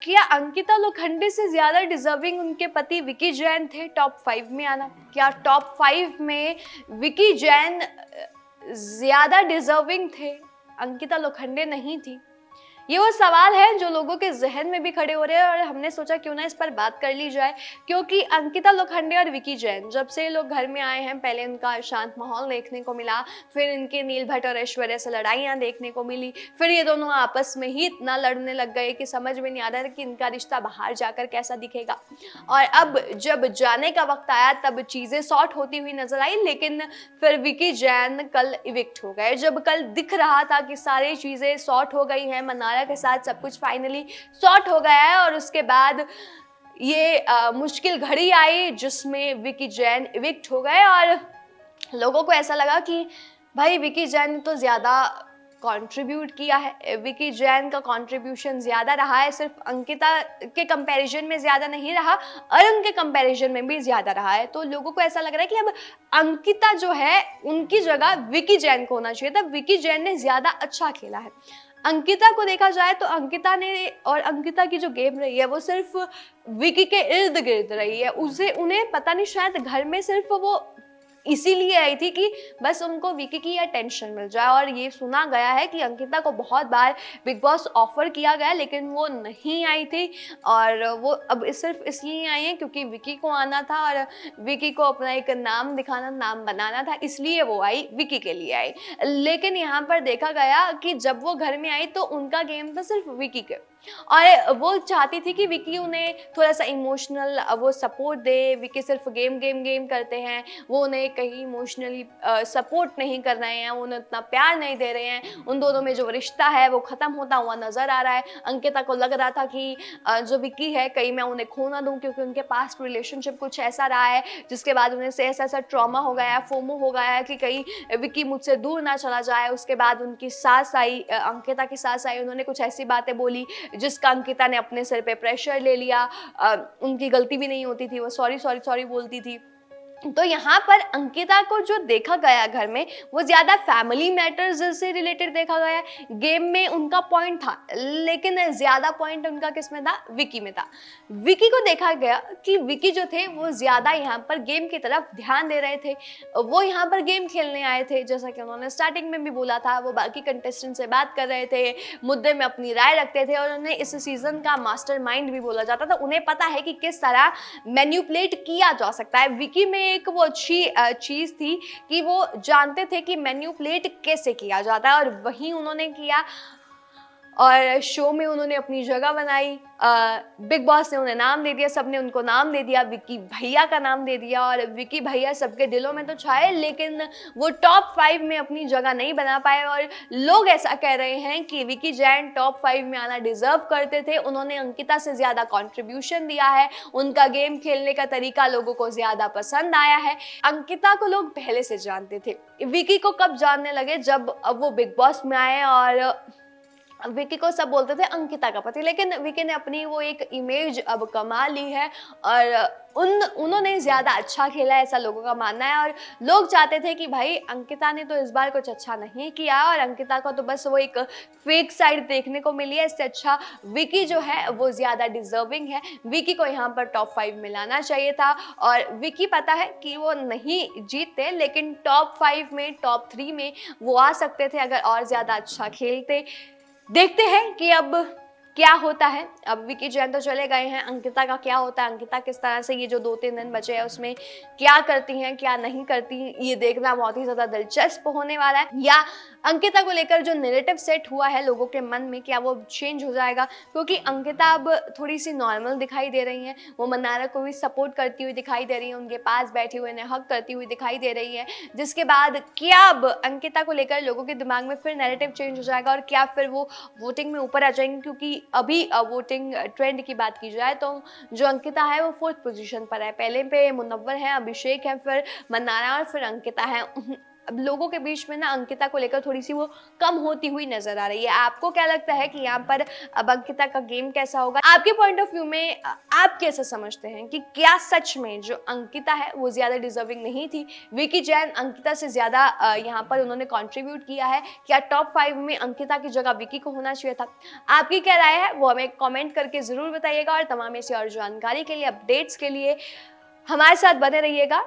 क्या अंकिता लोखंडे से ज्यादा डिजर्विंग उनके पति विकी जैन थे टॉप 5 में आना? क्या टॉप 5 में विकी जैन ज्यादा डिजर्विंग थे, अंकिता लोखंडे नहीं थी? ये वो सवाल है जो लोगों के जहन में भी खड़े हो रहे हैं और हमने सोचा क्यों ना इस पर बात कर ली जाए, क्योंकि अंकिता लोखंडे और विकी जैन जब से ये लोग घर में आए हैं, पहले इनका शांत माहौल देखने को मिला, फिर इनके नील भट्ट और ऐश्वर्या से लड़ाइयाँ देखने को मिली, फिर ये दोनों आपस में ही इतना लड़ने लग गए कि समझ में नहीं आ रहा था कि इनका रिश्ता बाहर जाकर कैसा दिखेगा। और अब जब जाने का वक्त आया तब चीज़ें सॉर्ट होती हुई नजर आई, लेकिन फिर विकी जैन कल इविक्ट हो गए। जब कल दिख रहा था कि सारी चीज़ें सॉर्ट हो गई हैं, मन्नारा के साथ सब कुछ फाइनली सॉर्ट हो गया है, और उसके बाद ये मुश्किल घड़ी आई जिसमें विकी जैन इविक्ट हो गए और लोगों को ऐसा लगा कि भाई विकी जैन ने तो ज़्यादा कंट्रीब्यूट किया है, विकी जैन का कंट्रीब्यूशन ज़्यादा रहा है, सिर्फ अंकिता के कंपैरिजन में ज़्यादा नहीं रहा, अरुण के कंपैरिजन में भी ज़्यादा रहा है। तो लोगों को ऐसा लग रहा है कि अब अंकिता जो है उनकी जगह विकी जैन को होना चाहिए था, विकी जैन ने ज़्यादा अच्छा खेला है। अंकिता को देखा जाए तो अंकिता ने और अंकिता की जो गेम रही है वो सिर्फ विकी के इर्द गिर्द रही है। उसे उन्हें पता नहीं, शायद घर में सिर्फ वो इसीलिए आई थी कि बस उनको विकी की अटेंशन मिल जाए। और ये सुना गया है कि अंकिता को बहुत बार बिग बॉस ऑफर किया गया लेकिन वो नहीं आई थी, और वो अब सिर्फ इसलिए आई है क्योंकि विकी को आना था और विकी को अपना एक नाम दिखाना, नाम बनाना था, इसलिए वो आई, विकी के लिए आई। लेकिन यहाँ पर देखा गया कि जब वो घर में आई तो उनका गेम था सिर्फ विकी के, और वो चाहती थी कि विकी उन्हें थोड़ा सा इमोशनल वो सपोर्ट दे। विकी सिर्फ गेम गेम गेम करते हैं, वो उन्हें कहीं इमोशनली सपोर्ट नहीं कर रहे हैं, उन्हें उतना प्यार नहीं दे रहे हैं। उन दोनों में जो रिश्ता है वो ख़त्म होता हुआ नज़र आ रहा है। अंकिता को लग रहा था कि जो विकी है कहीं मैं उन्हें खो ना दूँ, क्योंकि उनके पास्ट रिलेशनशिप कुछ ऐसा रहा है जिसके बाद उन्हें से ऐसा ऐसा ट्रॉमा हो गया है, फोमो हो गया है कि कहीं विकी मुझसे दूर ना चला जाए। उसके बाद उनकी सास आई, अंकिता की सास आई, उन्होंने कुछ ऐसी बातें बोली जिसका अंकिता ने अपने सिर पे प्रेशर ले लिया। उनकी गलती भी नहीं होती थी, वो सॉरी सॉरी सॉरी बोलती थी। तो यहाँ पर अंकिता को जो देखा गया घर में वो ज्यादा फैमिली मैटर्स से रिलेटेड देखा गया। गेम में उनका पॉइंट था लेकिन ज्यादा पॉइंट उनका किसमें था? विकी में था। विकी को देखा गया कि विकी जो थे वो ज्यादा यहाँ पर गेम की तरफ ध्यान दे रहे थे, वो यहाँ पर गेम खेलने आए थे, जैसा कि उन्होंने स्टार्टिंग में भी बोला था। वो बाकी कंटेस्टेंट से बात कर रहे थे, मुद्दे में अपनी राय रखते थे, और उन्हें इस सीजन का मास्टरमाइंड भी बोला जाता था। उन्हें पता है कि किस तरह मैन्युपुलेट किया जा सकता है। विकी में एक वो अच्छी चीज थी कि वो जानते थे कि मैन्युपुलेट कैसे किया जाता है, और वही उन्होंने किया और शो में उन्होंने अपनी जगह बनाई। बिग बॉस ने उन्हें नाम दे दिया, सबने उनको नाम दे दिया, विकी भैया का नाम दे दिया, और विकी भैया सबके दिलों में तो छाए लेकिन वो टॉप 5 में अपनी जगह नहीं बना पाए। और लोग ऐसा कह रहे हैं कि विकी जैन टॉप 5 में आना डिजर्व करते थे, उन्होंने अंकिता से ज्यादा कंट्रीब्यूशन दिया है, उनका गेम खेलने का तरीका लोगों को ज्यादा पसंद आया है। अंकिता को लोग पहले से जानते थे, विकी को कब जानने लगे? जब अब वो बिग बॉस में आए और विकी को सब बोलते थे अंकिता का पति, लेकिन विकी ने अपनी वो एक इमेज अब कमा ली है और उन्होंने ज्यादा अच्छा खेला है, ऐसा लोगों का मानना है। और लोग चाहते थे कि भाई अंकिता ने तो इस बार कुछ अच्छा नहीं किया और अंकिता को तो बस वो एक फेक साइड देखने को मिली है, इससे अच्छा विकी जो है वो ज्यादा डिजर्विंग है। विकी को यहाँ पर टॉप 5 में लाना चाहिए था, और विकी पता है कि वो नहीं जीतते लेकिन टॉप 5 में, टॉप 3 में वो आ सकते थे अगर और ज्यादा अच्छा खेलते। देखते हैं कि अब क्या होता है। अब विकी जैन तो चले गए हैं, अंकिता का क्या होता है, अंकिता किस तरह से ये जो 2-3 दिन बचे हैं उसमें क्या करती हैं, क्या नहीं करती, ये देखना बहुत ही ज्यादा दिलचस्प होने वाला है। या अंकिता को लेकर जो नैरेटिव सेट हुआ है लोगों के मन में, क्या वो चेंज हो जाएगा? क्योंकि अंकिता अब थोड़ी सी नॉर्मल दिखाई दे रही हैं, वो मन्नारा को भी सपोर्ट करती हुई दिखाई दे रही है, उनके पास बैठी हुई हक करती हुई दिखाई दे रही है, जिसके बाद क्या अब अंकिता को लेकर लोगों के दिमाग में फिर नैरेटिव चेंज हो जाएगा और क्या फिर वो वोटिंग में ऊपर आ जाएंगे? क्योंकि अभी वोटिंग ट्रेंड की बात की जाए तो जो अंकिता है वो 4th पोजीशन पर है, पहले पे मुनव्वर है, अभिषेक है, फिर मन्नारा और फिर अंकिता है। अब लोगों के बीच में ना अंकिता को लेकर थोड़ी सी वो कम होती हुई नजर आ रही है। आपको क्या लगता है कि यहाँ पर अब अंकिता का गेम कैसा होगा? आपके पॉइंट ऑफ व्यू में आप कैसे समझते हैं कि क्या सच में जो अंकिता है वो ज्यादा डिजर्विंग नहीं थी? विकी जैन अंकिता से ज्यादा यहाँ पर उन्होंने कंट्रीब्यूट किया है? क्या टॉप 5 में अंकिता की जगह विकी को होना चाहिए था? आपकी क्या राय है वो हमें कमेंट करके जरूर बताइएगा, और तमाम ऐसी और जानकारी के लिए, अपडेट्स के लिए हमारे साथ बने रहिएगा।